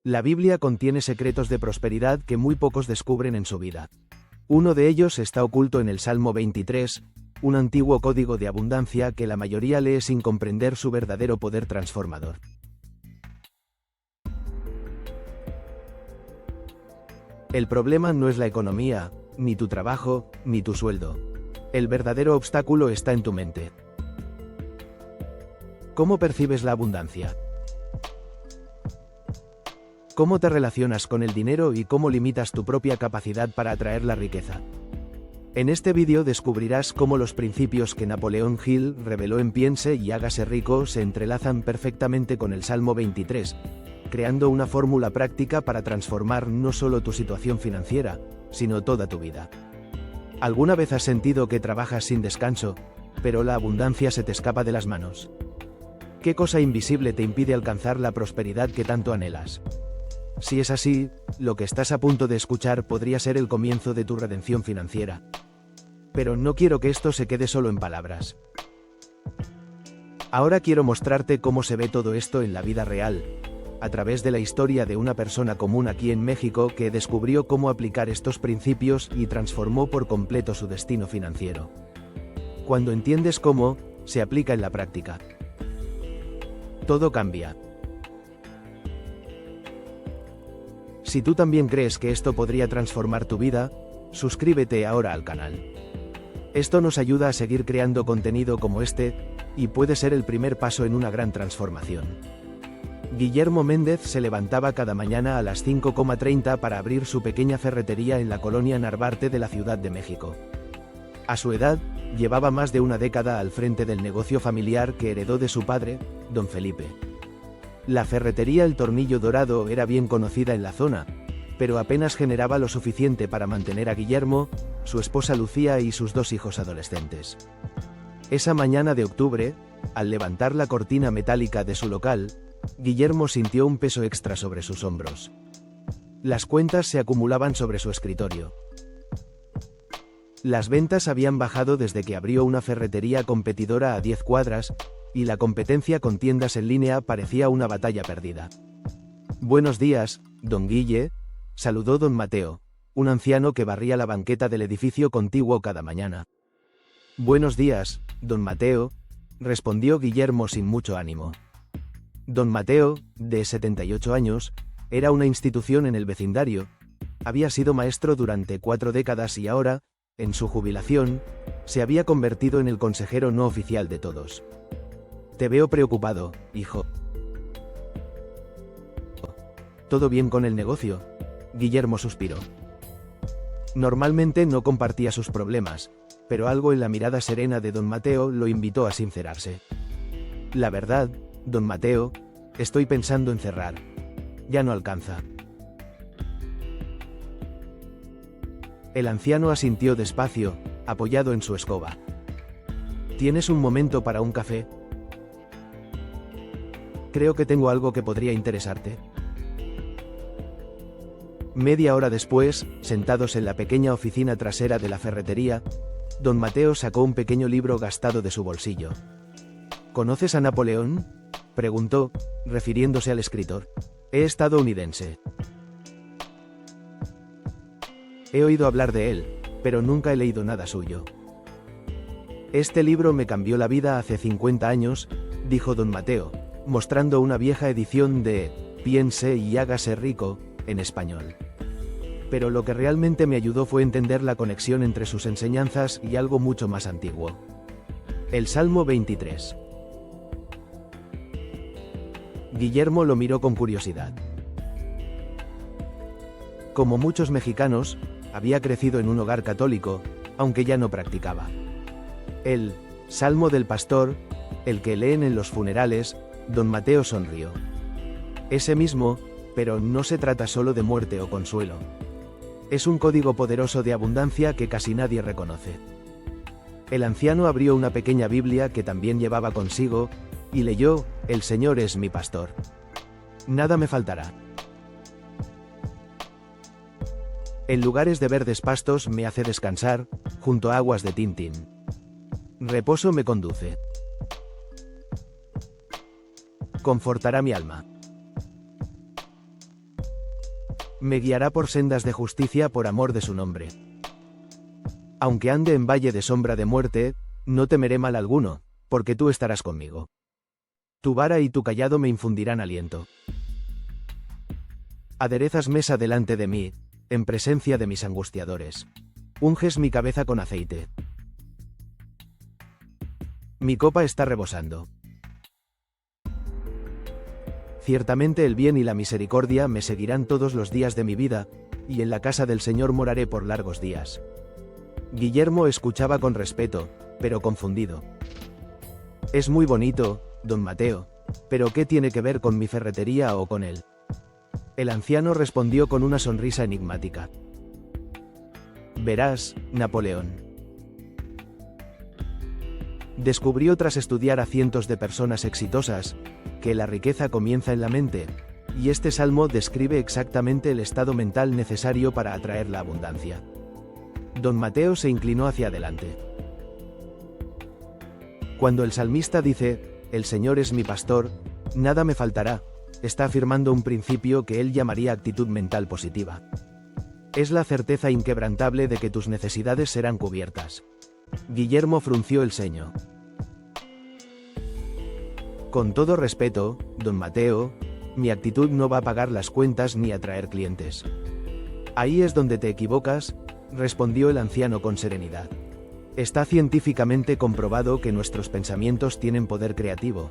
La Biblia contiene secretos de prosperidad que muy pocos descubren en su vida. Uno de ellos está oculto en el Salmo 23, un antiguo código de abundancia que la mayoría lee sin comprender su verdadero poder transformador. El problema no es la economía, ni tu trabajo, ni tu sueldo. El verdadero obstáculo está en tu mente. ¿Cómo percibes la abundancia? ¿Cómo te relacionas con el dinero y cómo limitas tu propia capacidad para atraer la riqueza? En este vídeo descubrirás cómo los principios que Napoleón Hill reveló en Piense y hágase rico se entrelazan perfectamente con el Salmo 23, creando una fórmula práctica para transformar no solo tu situación financiera, sino toda tu vida. ¿Alguna vez has sentido que trabajas sin descanso, pero la abundancia se te escapa de las manos? ¿Qué cosa invisible te impide alcanzar la prosperidad que tanto anhelas? Si es así, lo que estás a punto de escuchar podría ser el comienzo de tu redención financiera. Pero no quiero que esto se quede solo en palabras. Ahora quiero mostrarte cómo se ve todo esto en la vida real, a través de la historia de una persona común aquí en México que descubrió cómo aplicar estos principios y transformó por completo su destino financiero. Cuando entiendes cómo, se aplica en la práctica. Todo cambia. Si tú también crees que esto podría transformar tu vida, suscríbete ahora al canal. Esto nos ayuda a seguir creando contenido como este, y puede ser el primer paso en una gran transformación. Guillermo Méndez se levantaba cada mañana a las 5:30 para abrir su pequeña ferretería en la colonia Narvarte de la Ciudad de México. A su edad, llevaba más de una década al frente del negocio familiar que heredó de su padre, don Felipe. La ferretería El Tornillo Dorado era bien conocida en la zona, pero apenas generaba lo suficiente para mantener a Guillermo, su esposa Lucía y sus 2 hijos adolescentes. Esa mañana de octubre, al levantar la cortina metálica de su local, Guillermo sintió un peso extra sobre sus hombros. Las cuentas se acumulaban sobre su escritorio. Las ventas habían bajado desde que abrió una ferretería competidora a 10 cuadras, y la competencia con tiendas en línea parecía una batalla perdida. «Buenos días, don Guille», saludó don Mateo, un anciano que barría la banqueta del edificio contiguo cada mañana. «Buenos días, don Mateo», respondió Guillermo sin mucho ánimo. Don Mateo, de 78 años, era una institución en el vecindario, había sido maestro durante 4 décadas y ahora, en su jubilación, se había convertido en el consejero no oficial de todos. «Te veo preocupado, hijo». «¿Todo bien con el negocio?», Guillermo suspiró. Normalmente no compartía sus problemas, pero algo en la mirada serena de don Mateo lo invitó a sincerarse. «La verdad, don Mateo, estoy pensando en cerrar. Ya no alcanza». El anciano asintió despacio, apoyado en su escoba. «¿Tienes un momento para un café? Creo que tengo algo que podría interesarte». Media hora después, sentados en la pequeña oficina trasera de la ferretería, don Mateo sacó un pequeño libro gastado de su bolsillo. «¿Conoces a Napoleón?», preguntó, refiriéndose al escritor. «Es estadounidense. He oído hablar de él, pero nunca he leído nada suyo». «Este libro me cambió la vida hace 50 años», dijo don Mateo, mostrando una vieja edición de Piense y hágase rico, en español. Pero lo que realmente me ayudó fue entender la conexión entre sus enseñanzas y algo mucho más antiguo. El Salmo 23. Guillermo lo miró con curiosidad. Como muchos mexicanos, había crecido en un hogar católico, aunque ya no practicaba. El Salmo del Pastor, el que leen en los funerales, don Mateo sonrió. Ese mismo, pero no se trata solo de muerte o consuelo. Es un código poderoso de abundancia que casi nadie reconoce. El anciano abrió una pequeña Biblia que también llevaba consigo, y leyó: «El Señor es mi pastor. Nada me faltará. En lugares de verdes pastos me hace descansar, junto a aguas de Tintín. Reposo me conduce. Confortará mi alma». Me guiará por sendas de justicia por amor de su nombre. Aunque ande en valle de sombra de muerte, no temeré mal alguno, porque tú estarás conmigo. Tu vara y tu cayado me infundirán aliento. Aderezas mesa delante de mí, en presencia de mis angustiadores. Unges mi cabeza con aceite. Mi copa está rebosando. Ciertamente el bien y la misericordia me seguirán todos los días de mi vida, y en la casa del Señor moraré por largos días. Guillermo escuchaba con respeto, pero confundido. Es muy bonito, don Mateo, pero ¿qué tiene que ver con mi ferretería o con él? El anciano respondió con una sonrisa enigmática. Verás, Napoleón. Descubrió tras estudiar a cientos de personas exitosas, que la riqueza comienza en la mente, y este salmo describe exactamente el estado mental necesario para atraer la abundancia. Don Mateo se inclinó hacia adelante. Cuando el salmista dice, el Señor es mi pastor, nada me faltará, está afirmando un principio que él llamaría actitud mental positiva. Es la certeza inquebrantable de que tus necesidades serán cubiertas. Guillermo frunció el ceño. Con todo respeto, don Mateo, mi actitud no va a pagar las cuentas ni atraer clientes. Ahí es donde te equivocas, respondió el anciano con serenidad. Está científicamente comprobado que nuestros pensamientos tienen poder creativo.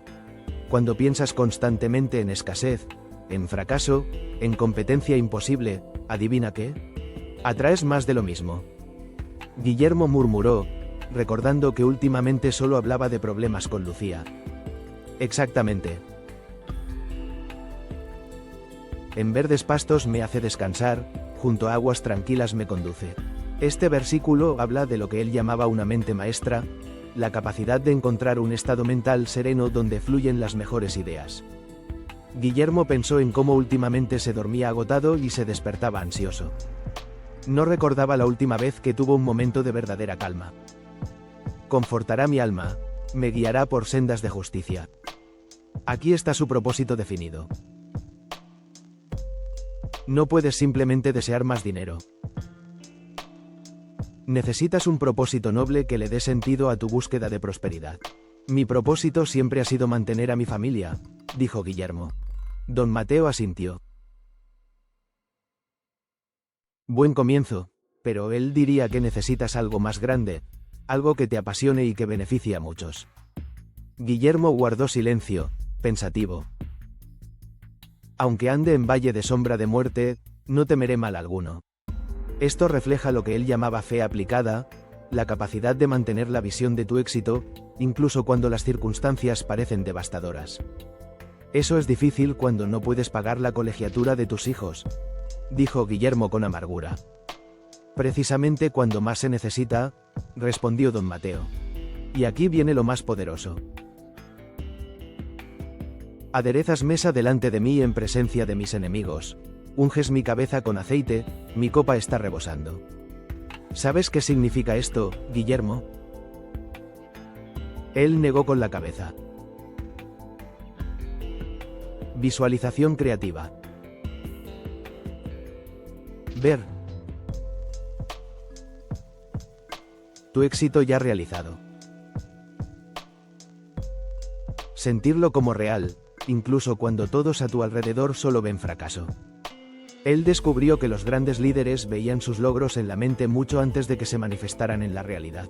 Cuando piensas constantemente en escasez, en fracaso, en competencia imposible, ¿adivina qué? Atraes más de lo mismo. Guillermo murmuró, recordando que últimamente solo hablaba de problemas con Lucía. Exactamente. En verdes pastos me hace descansar, junto a aguas tranquilas me conduce. Este versículo habla de lo que él llamaba una mente maestra, la capacidad de encontrar un estado mental sereno donde fluyen las mejores ideas. Guillermo pensó en cómo últimamente se dormía agotado y se despertaba ansioso. No recordaba la última vez que tuvo un momento de verdadera calma. Confortará mi alma, me guiará por sendas de justicia. Aquí está su propósito definido. No puedes simplemente desear más dinero. Necesitas un propósito noble que le dé sentido a tu búsqueda de prosperidad. Mi propósito siempre ha sido mantener a mi familia, dijo Guillermo. Don Mateo asintió. Buen comienzo, pero él diría que necesitas algo más grande, algo que te apasione y que beneficie a muchos. Guillermo guardó silencio, pensativo. Aunque ande en valle de sombra de muerte, no temeré mal alguno. Esto refleja lo que él llamaba fe aplicada, la capacidad de mantener la visión de tu éxito, incluso cuando las circunstancias parecen devastadoras. Eso es difícil cuando no puedes pagar la colegiatura de tus hijos, dijo Guillermo con amargura. Precisamente cuando más se necesita, respondió don Mateo. Y aquí viene lo más poderoso. Aderezas mesa delante de mí en presencia de mis enemigos. Unges mi cabeza con aceite, mi copa está rebosando. ¿Sabes qué significa esto, Guillermo? Él negó con la cabeza. Visualización creativa. Ver. Tu éxito ya realizado. Sentirlo como real, incluso cuando todos a tu alrededor solo ven fracaso. Él descubrió que los grandes líderes veían sus logros en la mente mucho antes de que se manifestaran en la realidad.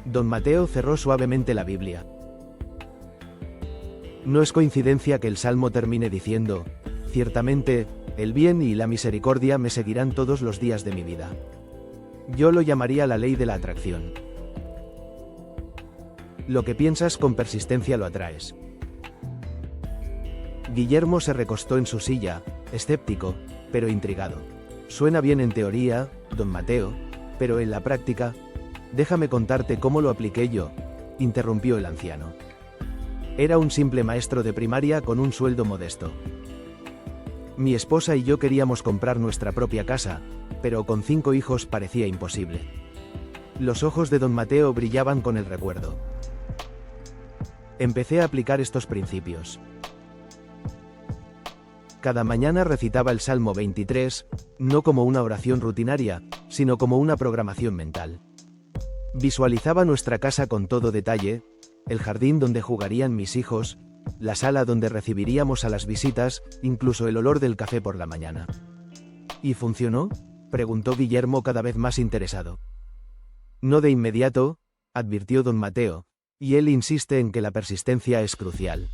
Don Mateo cerró suavemente la Biblia. No es coincidencia que el Salmo termine diciendo, ciertamente, el bien y la misericordia me seguirán todos los días de mi vida. Yo lo llamaría la ley de la atracción. Lo que piensas con persistencia lo atraes. Guillermo se recostó en su silla, escéptico, pero intrigado. Suena bien en teoría, don Mateo, pero en la práctica, déjame contarte cómo lo apliqué yo, interrumpió el anciano. Era un simple maestro de primaria con un sueldo modesto. Mi esposa y yo queríamos comprar nuestra propia casa, pero con 5 hijos parecía imposible. Los ojos de don Mateo brillaban con el recuerdo. Empecé a aplicar estos principios. Cada mañana recitaba el Salmo 23, no como una oración rutinaria, sino como una programación mental. Visualizaba nuestra casa con todo detalle, el jardín donde jugarían mis hijos, la sala donde recibiríamos a las visitas, incluso el olor del café por la mañana. ¿Y funcionó?, preguntó Guillermo cada vez más interesado. No de inmediato, advirtió don Mateo, y él insiste en que la persistencia es crucial.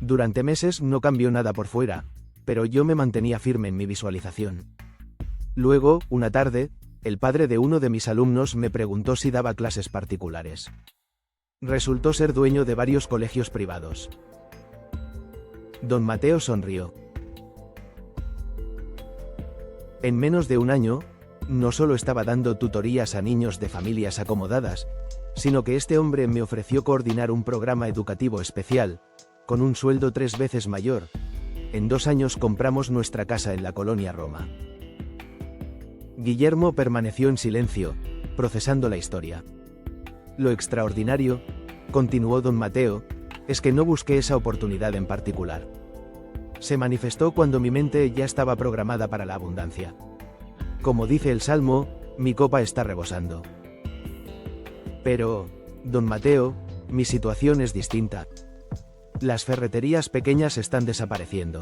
Durante meses no cambió nada por fuera, pero yo me mantenía firme en mi visualización. Luego, una tarde, el padre de uno de mis alumnos me preguntó si daba clases particulares. Resultó ser dueño de varios colegios privados. Don Mateo sonrió. En menos de un año, no solo estaba dando tutorías a niños de familias acomodadas, sino que este hombre me ofreció coordinar un programa educativo especial, con un sueldo 3 veces mayor. En 2 años compramos nuestra casa en la colonia Roma. Guillermo permaneció en silencio, procesando la historia. Lo extraordinario, continuó don Mateo, es que no busqué esa oportunidad en particular. Se manifestó cuando mi mente ya estaba programada para la abundancia. Como dice el Salmo, mi copa está rebosando. Pero, don Mateo, mi situación es distinta. Las ferreterías pequeñas están desapareciendo.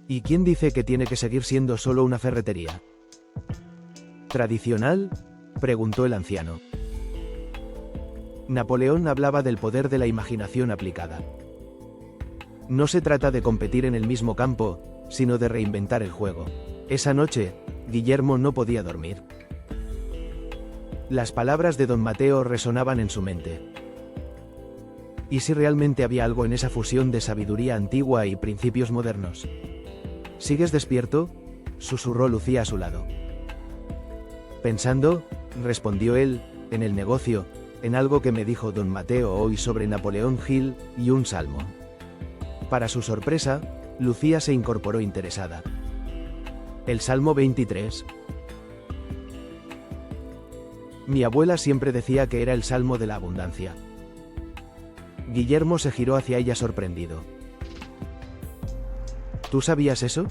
¿Y quién dice que tiene que seguir siendo solo una ferretería? ¿Tradicional?, preguntó el anciano. Napoleón hablaba del poder de la imaginación aplicada. No se trata de competir en el mismo campo, sino de reinventar el juego. Esa noche, Guillermo no podía dormir. Las palabras de don Mateo resonaban en su mente. ¿Y si realmente había algo en esa fusión de sabiduría antigua y principios modernos? ¿Sigues despierto?, susurró Lucía a su lado. Pensando, respondió él, en el negocio, en algo que me dijo don Mateo hoy sobre Napoleón Hill y un salmo. Para su sorpresa, Lucía se incorporó interesada. ¿El Salmo 23? Mi abuela siempre decía que era el Salmo de la abundancia. Guillermo se giró hacia ella sorprendido. ¿Tú sabías eso?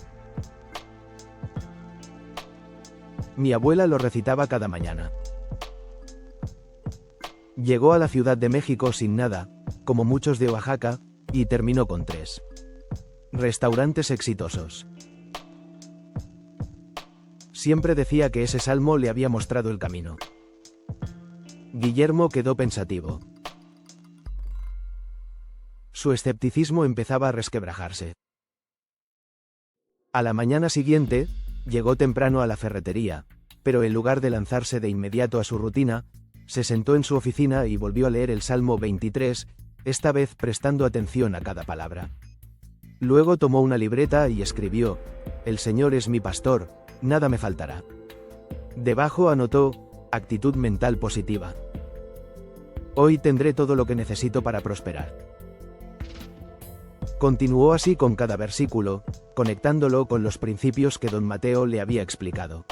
Mi abuela lo recitaba cada mañana. Llegó a la Ciudad de México sin nada, como muchos de Oaxaca, y terminó con 3 restaurantes exitosos. Siempre decía que ese salmo le había mostrado el camino. Guillermo quedó pensativo. Su escepticismo empezaba a resquebrajarse. A la mañana siguiente, llegó temprano a la ferretería, pero en lugar de lanzarse de inmediato a su rutina, se sentó en su oficina y volvió a leer el Salmo 23, esta vez prestando atención a cada palabra. Luego tomó una libreta y escribió: «El Señor es mi pastor, nada me faltará». Debajo anotó: «Actitud mental positiva. Hoy tendré todo lo que necesito para prosperar». Continuó así con cada versículo, conectándolo con los principios que don Mateo le había explicado.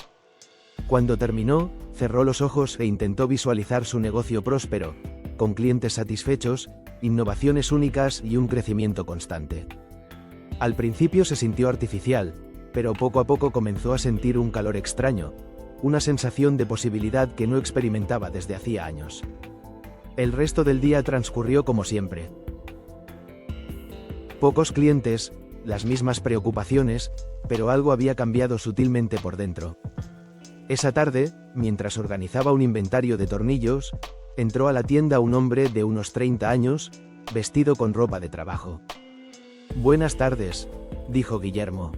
Cuando terminó, cerró los ojos e intentó visualizar su negocio próspero, con clientes satisfechos, innovaciones únicas y un crecimiento constante. Al principio se sintió artificial, pero poco a poco comenzó a sentir un calor extraño, una sensación de posibilidad que no experimentaba desde hacía años. El resto del día transcurrió como siempre. Pocos clientes, las mismas preocupaciones, pero algo había cambiado sutilmente por dentro. Esa tarde, mientras organizaba un inventario de tornillos, entró a la tienda un hombre de unos 30 años, vestido con ropa de trabajo. «Buenas tardes», dijo Guillermo.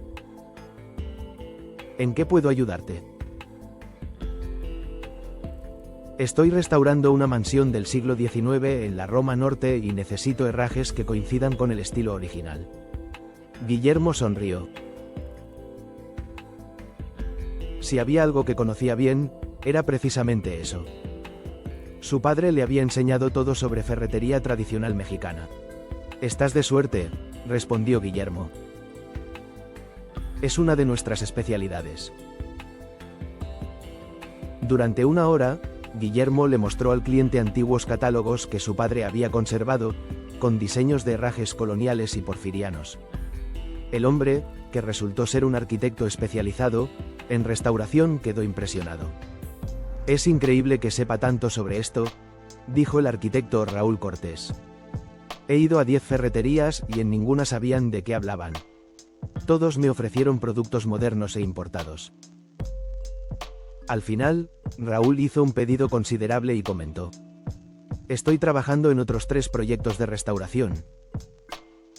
«¿En qué puedo ayudarte?» «Estoy restaurando una mansión del siglo XIX en la Roma Norte y necesito herrajes que coincidan con el estilo original». Guillermo sonrió. Si había algo que conocía bien, era precisamente eso. Su padre le había enseñado todo sobre ferretería tradicional mexicana. «Estás de suerte», respondió Guillermo. «Es una de nuestras especialidades». Durante una hora, Guillermo le mostró al cliente antiguos catálogos que su padre había conservado, con diseños de herrajes coloniales y porfirianos. El hombre, que resultó ser un arquitecto especializado en restauración, quedó impresionado. «Es increíble que sepa tanto sobre esto», dijo el arquitecto Raúl Cortés. «He ido a 10 ferreterías y en ninguna sabían de qué hablaban. Todos me ofrecieron productos modernos e importados». Al final, Raúl hizo un pedido considerable y comentó: «Estoy trabajando en otros 3 proyectos de restauración.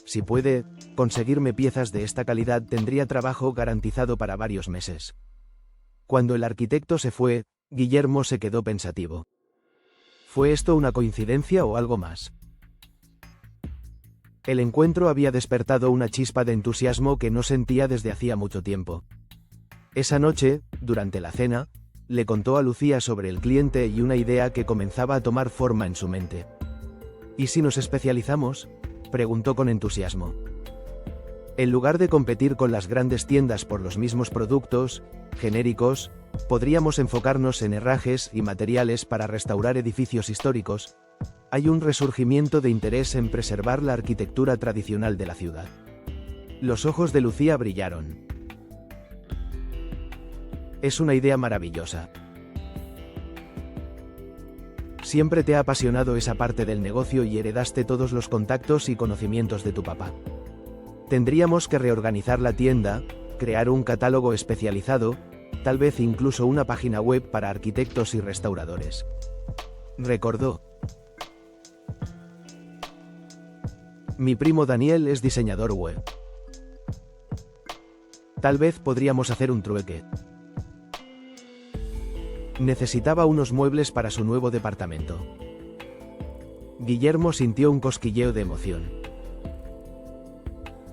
Si puede conseguirme piezas de esta calidad, tendría trabajo garantizado para varios meses». Cuando el arquitecto se fue, Guillermo se quedó pensativo. ¿Fue esto una coincidencia o algo más? El encuentro había despertado una chispa de entusiasmo que no sentía desde hacía mucho tiempo. Esa noche, durante la cena, le contó a Lucía sobre el cliente y una idea que comenzaba a tomar forma en su mente. «¿Y si nos especializamos?», preguntó con entusiasmo. «En lugar de competir con las grandes tiendas por los mismos productos genéricos, podríamos enfocarnos en herrajes y materiales para restaurar edificios históricos. Hay un resurgimiento de interés en preservar la arquitectura tradicional de la ciudad». Los ojos de Lucía brillaron. «Es una idea maravillosa. Siempre te ha apasionado esa parte del negocio y heredaste todos los contactos y conocimientos de tu papá. Tendríamos que reorganizar la tienda, crear un catálogo especializado, tal vez incluso una página web para arquitectos y restauradores», recordó. «Mi primo Daniel es diseñador web. Tal vez podríamos hacer un trueque. Necesitaba unos muebles para su nuevo departamento». Guillermo sintió un cosquilleo de emoción.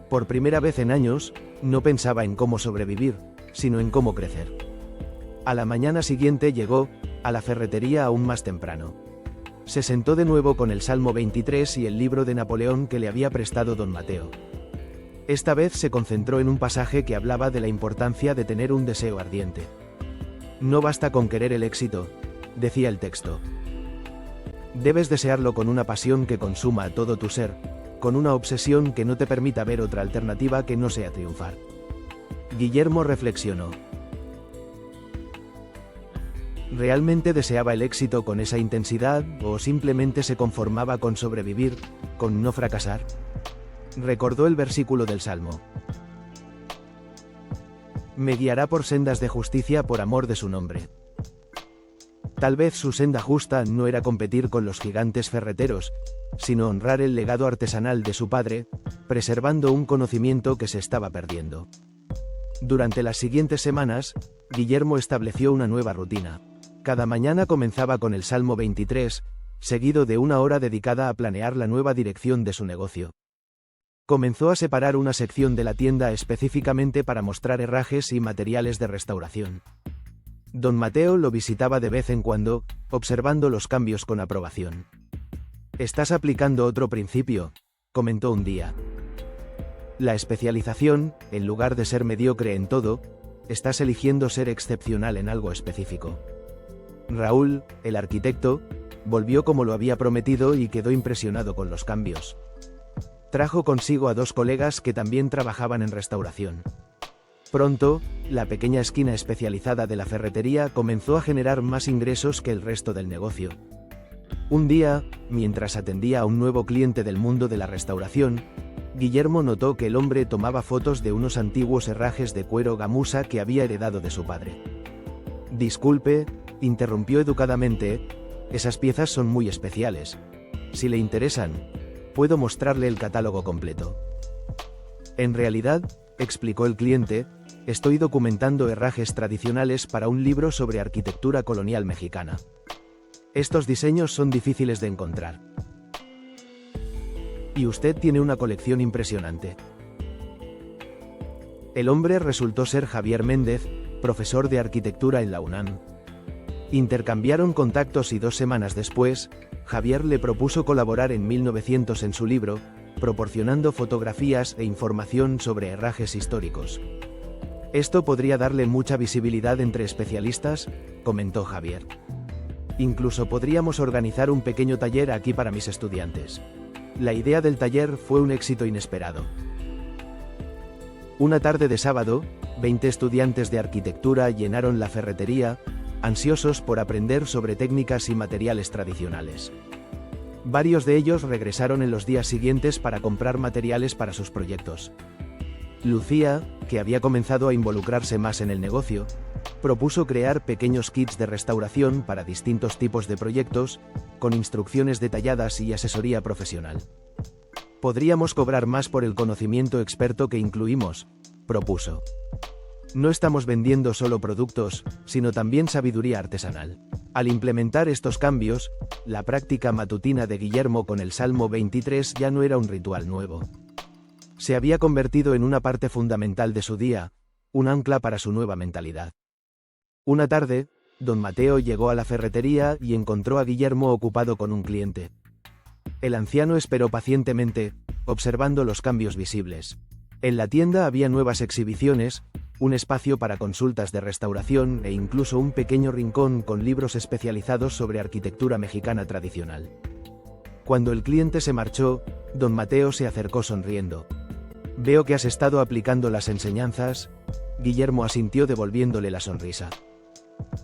Por primera vez en años, no pensaba en cómo sobrevivir, sino en cómo crecer. A la mañana siguiente llegó a la ferretería aún más temprano. Se sentó de nuevo con el Salmo 23 y el libro de Napoleón que le había prestado don Mateo. Esta vez se concentró en un pasaje que hablaba de la importancia de tener un deseo ardiente. «No basta con querer el éxito», decía el texto. «Debes desearlo con una pasión que consuma todo tu ser, con una obsesión que no te permita ver otra alternativa que no sea triunfar». Guillermo reflexionó. ¿Realmente deseaba el éxito con esa intensidad, o simplemente se conformaba con sobrevivir, con no fracasar? Recordó el versículo del Salmo: «Me guiará por sendas de justicia por amor de su nombre». Tal vez su senda justa no era competir con los gigantes ferreteros, sino honrar el legado artesanal de su padre, preservando un conocimiento que se estaba perdiendo. Durante las siguientes semanas, Guillermo estableció una nueva rutina. Cada mañana comenzaba con el Salmo 23, seguido de una hora dedicada a planear la nueva dirección de su negocio. Comenzó a separar una sección de la tienda específicamente para mostrar herrajes y materiales de restauración. Don Mateo lo visitaba de vez en cuando, observando los cambios con aprobación. «Estás aplicando otro principio», comentó un día. «La especialización, en lugar de ser mediocre en todo, estás eligiendo ser excepcional en algo específico». Raúl, el arquitecto, volvió como lo había prometido y quedó impresionado con los cambios. Trajo consigo a 2 colegas que también trabajaban en restauración. Pronto, la pequeña esquina especializada de la ferretería comenzó a generar más ingresos que el resto del negocio. Un día, mientras atendía a un nuevo cliente del mundo de la restauración, Guillermo notó que el hombre tomaba fotos de unos antiguos herrajes de cuero gamuza que había heredado de su padre. «Disculpe», interrumpió educadamente, «esas piezas son muy especiales. Si le interesan, puedo mostrarle el catálogo completo». «En realidad», explicó el cliente, «estoy documentando herrajes tradicionales para un libro sobre arquitectura colonial mexicana. Estos diseños son difíciles de encontrar. Y usted tiene una colección impresionante». El hombre resultó ser Javier Méndez, profesor de arquitectura en la UNAM. Intercambiaron contactos y 2 semanas después, Javier le propuso colaborar en 1900 en su libro, proporcionando fotografías e información sobre herrajes históricos. «Esto podría darle mucha visibilidad entre especialistas», comentó Javier. «Incluso podríamos organizar un pequeño taller aquí para mis estudiantes». La idea del taller fue un éxito inesperado. Una tarde de sábado, 20 estudiantes de arquitectura llenaron la ferretería, ansiosos por aprender sobre técnicas y materiales tradicionales. Varios de ellos regresaron en los días siguientes para comprar materiales para sus proyectos. Lucía, que había comenzado a involucrarse más en el negocio, propuso crear pequeños kits de restauración para distintos tipos de proyectos, con instrucciones detalladas y asesoría profesional. Podríamos cobrar más por el conocimiento experto que incluimos, propuso. No estamos vendiendo solo productos, sino también sabiduría artesanal. Al implementar estos cambios, la práctica matutina de Guillermo con el Salmo 23 ya no era un ritual nuevo. Se había convertido en una parte fundamental de su día, un ancla para su nueva mentalidad. Una tarde, don Mateo llegó a la ferretería y encontró a Guillermo ocupado con un cliente. El anciano esperó pacientemente, observando los cambios visibles. En la tienda había nuevas exhibiciones, un espacio para consultas de restauración e incluso un pequeño rincón con libros especializados sobre arquitectura mexicana tradicional. Cuando el cliente se marchó, don Mateo se acercó sonriendo. «Veo que has estado aplicando las enseñanzas», Guillermo asintió devolviéndole la sonrisa.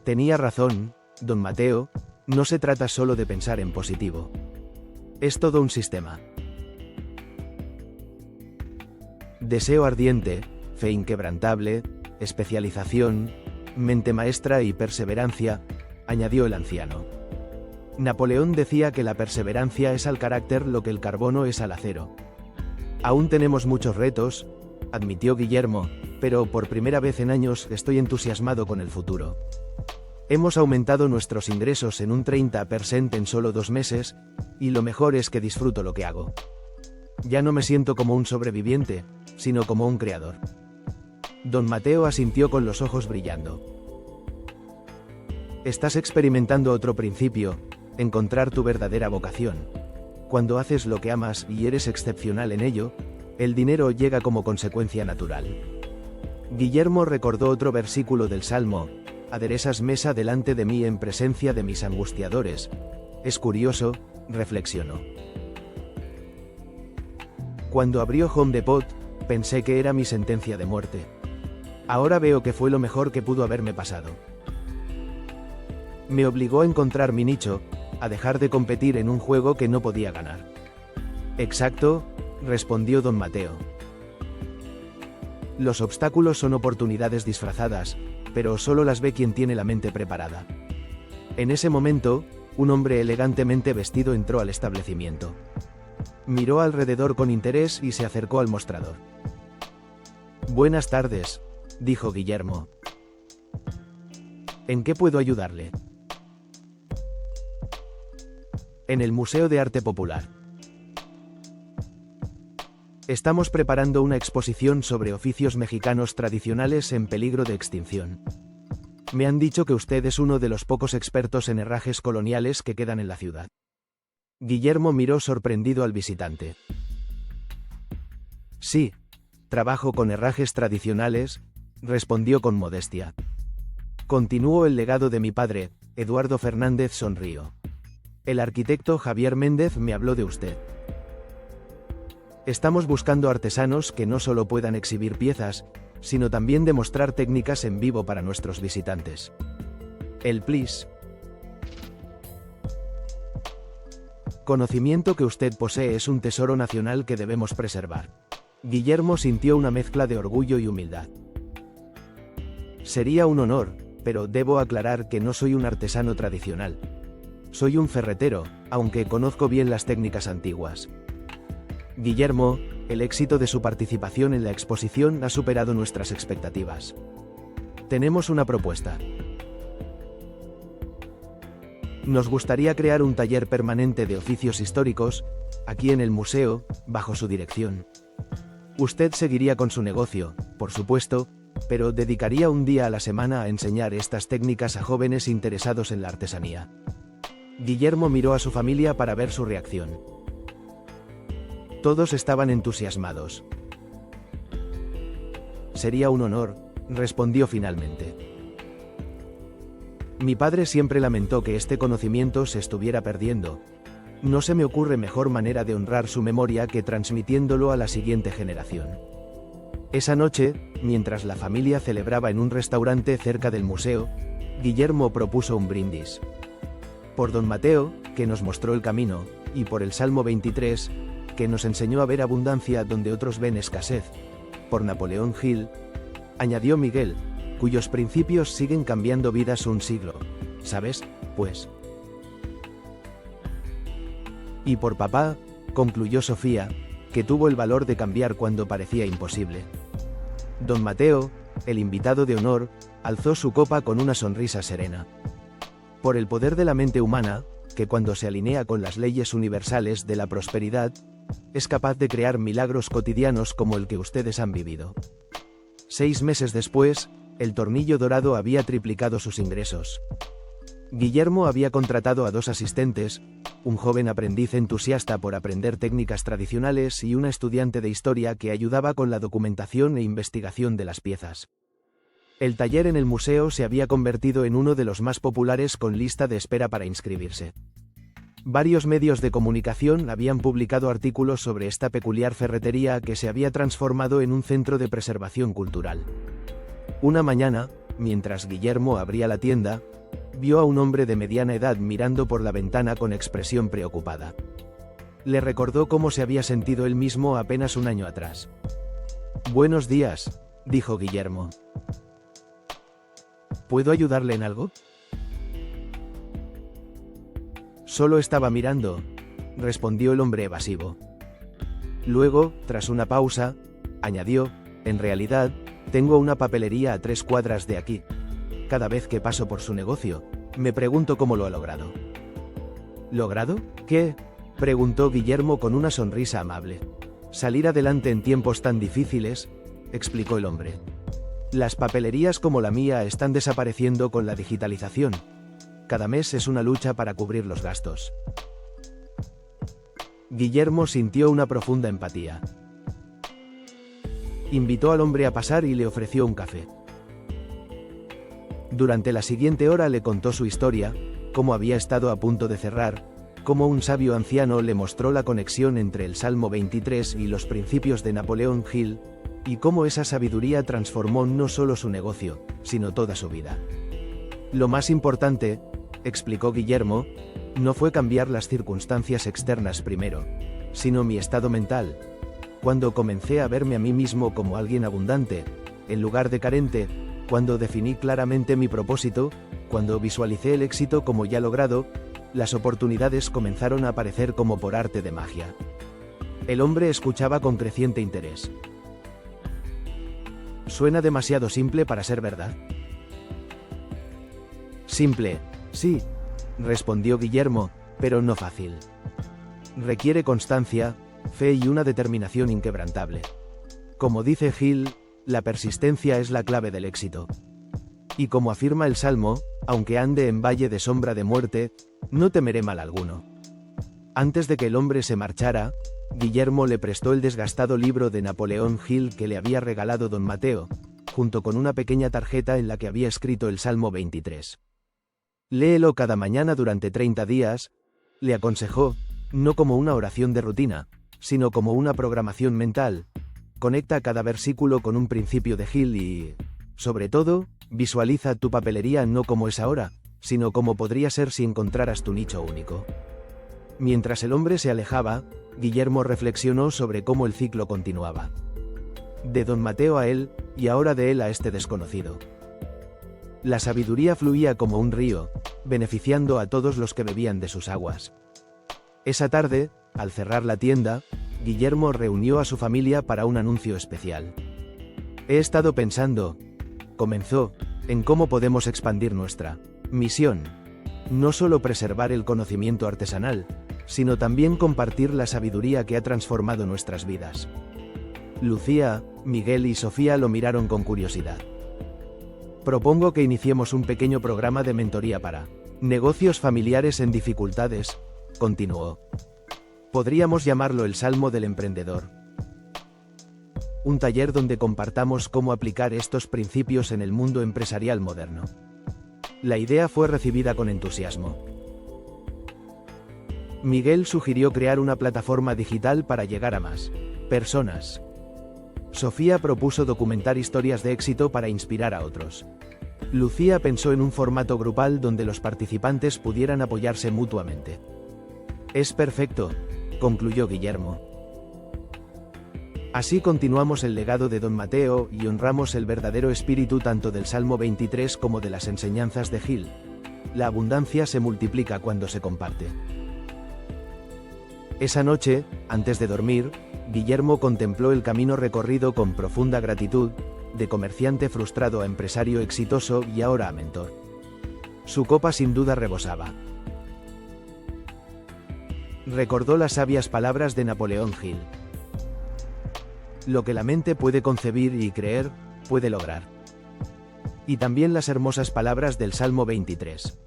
Tenía razón, don Mateo, no se trata solo de pensar en positivo. Es todo un sistema. Deseo ardiente, fe inquebrantable, especialización, mente maestra y perseverancia, añadió el anciano. Napoleón decía que la perseverancia es al carácter lo que el carbono es al acero. Aún tenemos muchos retos, admitió Guillermo, pero por primera vez en años estoy entusiasmado con el futuro. Hemos aumentado nuestros ingresos en un 30% en solo 2 meses, y lo mejor es que disfruto lo que hago. Ya no me siento como un sobreviviente, sino como un creador. Don Mateo asintió con los ojos brillando. Estás experimentando otro principio, encontrar tu verdadera vocación. Cuando haces lo que amas y eres excepcional en ello, el dinero llega como consecuencia natural. Guillermo recordó otro versículo del Salmo: aderezas mesa delante de mí en presencia de mis angustiadores. Es curioso, reflexionó. Cuando abrió Home Depot, pensé que era mi sentencia de muerte. Ahora veo que fue lo mejor que pudo haberme pasado. Me obligó a encontrar mi nicho, a dejar de competir en un juego que no podía ganar. Exacto, respondió don Mateo. Los obstáculos son oportunidades disfrazadas, pero solo las ve quien tiene la mente preparada. En ese momento, un hombre elegantemente vestido entró al establecimiento. Miró alrededor con interés y se acercó al mostrador. Buenas tardes, dijo Guillermo. ¿En qué puedo ayudarle? En el Museo de Arte Popular. Estamos preparando una exposición sobre oficios mexicanos tradicionales en peligro de extinción. Me han dicho que usted es uno de los pocos expertos en herrajes coloniales que quedan en la ciudad. Guillermo miró sorprendido al visitante. Sí, trabajo con herrajes tradicionales, respondió con modestia. Continúo el legado de mi padre, Eduardo Fernández sonrió. El arquitecto Javier Méndez me habló de usted. Estamos buscando artesanos que no solo puedan exhibir piezas, sino también demostrar técnicas en vivo para nuestros visitantes. El PLIS. Conocimiento que usted posee es un tesoro nacional que debemos preservar. Guillermo sintió una mezcla de orgullo y humildad. Sería un honor, pero debo aclarar que no soy un artesano tradicional. Soy un ferretero, aunque conozco bien las técnicas antiguas. Guillermo, el éxito de su participación en la exposición ha superado nuestras expectativas. Tenemos una propuesta. Nos gustaría crear un taller permanente de oficios históricos, aquí en el museo, bajo su dirección. Usted seguiría con su negocio, por supuesto, pero dedicaría un día a la semana a enseñar estas técnicas a jóvenes interesados en la artesanía. Guillermo miró a su familia para ver su reacción. Todos estaban entusiasmados. Sería un honor, respondió finalmente. Mi padre siempre lamentó que este conocimiento se estuviera perdiendo. No se me ocurre mejor manera de honrar su memoria que transmitiéndolo a la siguiente generación. Esa noche, mientras la familia celebraba en un restaurante cerca del museo, Guillermo propuso un brindis. Por don Mateo, que nos mostró el camino, y por el Salmo 23, que nos enseñó a ver abundancia donde otros ven escasez. Por Napoleón Hill, añadió Miguel, cuyos principios siguen cambiando vidas un siglo. ¿Sabes? Pues. Y por papá, concluyó Sofía, que tuvo el valor de cambiar cuando parecía imposible. Don Mateo, el invitado de honor, alzó su copa con una sonrisa serena. Por el poder de la mente humana, que cuando se alinea con las leyes universales de la prosperidad, es capaz de crear milagros cotidianos como el que ustedes han vivido. 6 meses después, el Tornillo Dorado había triplicado sus ingresos. Guillermo había contratado a 2 asistentes, un joven aprendiz entusiasta por aprender técnicas tradicionales y una estudiante de historia que ayudaba con la documentación e investigación de las piezas. El taller en el museo se había convertido en uno de los más populares con lista de espera para inscribirse. Varios medios de comunicación habían publicado artículos sobre esta peculiar ferretería que se había transformado en un centro de preservación cultural. Una mañana, mientras Guillermo abría la tienda, vio a un hombre de mediana edad mirando por la ventana con expresión preocupada. Le recordó cómo se había sentido él mismo apenas un año atrás. «Buenos días», dijo Guillermo. «¿Puedo ayudarle en algo?» «Solo estaba mirando», respondió el hombre evasivo. Luego, tras una pausa, añadió, «En realidad, tengo una papelería a 3 cuadras de aquí. Cada vez que paso por su negocio, me pregunto cómo lo ha logrado». «¿Logrado? ¿Qué?», preguntó Guillermo con una sonrisa amable. «Salir adelante en tiempos tan difíciles», explicó el hombre. «Las papelerías como la mía están desapareciendo con la digitalización. Cada mes es una lucha para cubrir los gastos». Guillermo sintió una profunda empatía. Invitó al hombre a pasar y le ofreció un café. Durante la siguiente hora le contó su historia, cómo había estado a punto de cerrar, cómo un sabio anciano le mostró la conexión entre el Salmo 23 y los principios de Napoleón Hill, y cómo esa sabiduría transformó no solo su negocio, sino toda su vida. «Lo más importante», explicó Guillermo, «no fue cambiar las circunstancias externas primero, sino mi estado mental. Cuando comencé a verme a mí mismo como alguien abundante, en lugar de carente, cuando definí claramente mi propósito, cuando visualicé el éxito como ya logrado, las oportunidades comenzaron a aparecer como por arte de magia». El hombre escuchaba con creciente interés. «Suena demasiado simple para ser verdad». «Simple, sí», respondió Guillermo, «pero no fácil. Requiere constancia, fe y una determinación inquebrantable. Como dice Hill, la persistencia es la clave del éxito. Y como afirma el Salmo, aunque ande en valle de sombra de muerte, no temeré mal alguno». Antes de que el hombre se marchara, Guillermo le prestó el desgastado libro de Napoleón Hill que le había regalado don Mateo, junto con una pequeña tarjeta en la que había escrito el Salmo 23. «Léelo cada mañana durante 30 días», le aconsejó, «no como una oración de rutina, sino como una programación mental. Conecta cada versículo con un principio de Hill y, sobre todo, visualiza tu papelería no como es ahora, sino como podría ser si encontraras tu nicho único». Mientras el hombre se alejaba, Guillermo reflexionó sobre cómo el ciclo continuaba. De don Mateo a él, y ahora de él a este desconocido. La sabiduría fluía como un río, beneficiando a todos los que bebían de sus aguas. Esa tarde, al cerrar la tienda, Guillermo reunió a su familia para un anuncio especial. «He estado pensando», comenzó, «en cómo podemos expandir nuestra misión. No solo preservar el conocimiento artesanal, sino también compartir la sabiduría que ha transformado nuestras vidas». Lucía, Miguel y Sofía lo miraron con curiosidad. «Propongo que iniciemos un pequeño programa de mentoría para negocios familiares en dificultades», continuó. «Podríamos llamarlo el Salmo del Emprendedor. Un taller donde compartamos cómo aplicar estos principios en el mundo empresarial moderno». La idea fue recibida con entusiasmo. Miguel sugirió crear una plataforma digital para llegar a más personas. Sofía propuso documentar historias de éxito para inspirar a otros. Lucía pensó en un formato grupal donde los participantes pudieran apoyarse mutuamente. Es perfecto, concluyó Guillermo. Así continuamos el legado de Don Mateo y honramos el verdadero espíritu tanto del Salmo 23 como de las enseñanzas de Gil. La abundancia se multiplica cuando se comparte. Esa noche, antes de dormir, Guillermo contempló el camino recorrido con profunda gratitud, de comerciante frustrado a empresario exitoso y ahora a mentor. Su copa sin duda rebosaba. Recordó las sabias palabras de Napoleón Hill. Lo que la mente puede concebir y creer, puede lograr. Y también las hermosas palabras del Salmo 23.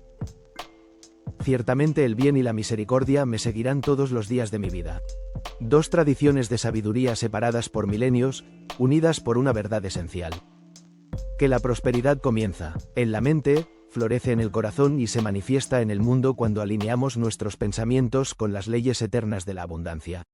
Ciertamente el bien y la misericordia me seguirán todos los días de mi vida. Dos tradiciones de sabiduría separadas por milenios, unidas por una verdad esencial. Que la prosperidad comienza en la mente, florece en el corazón y se manifiesta en el mundo cuando alineamos nuestros pensamientos con las leyes eternas de la abundancia.